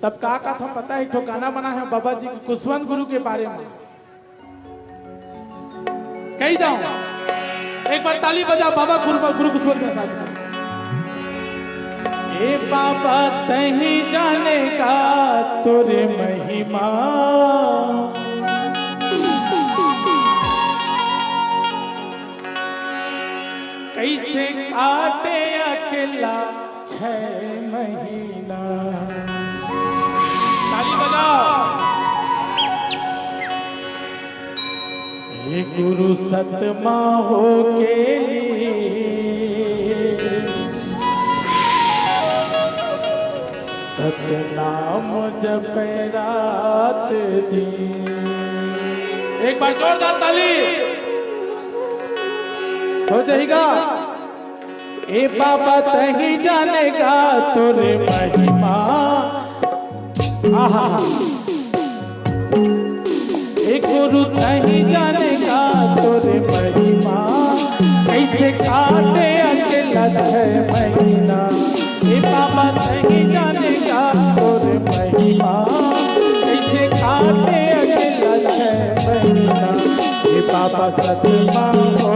तब का था पता है, ठोकाना बना है बाबा जी कुशवंत गुरु के बारे में। कही जाओ एक बार ताली बजा बाबा गुरु कुशवंत के साथ। ए बाबा तही जाने का तोरे महिमा, कैसे काटे अकेला 6 महीना। ताली बजाओ। ये गुरु सतमा हो के लिए सतनाम जप रात दिन। एक बार जोरदार ताली हो जाएगा। ए बाबा तही जानेगा तोरे महिमा, आहा ए गुरु तही जानेगा तोरे महिमा, कैसे काटे अकेला 6 महीना। ए बाबा तही जानेगा तोरे महिमा, कैसे काटे अकेला 6 महीना। ए बाबा सतमा हो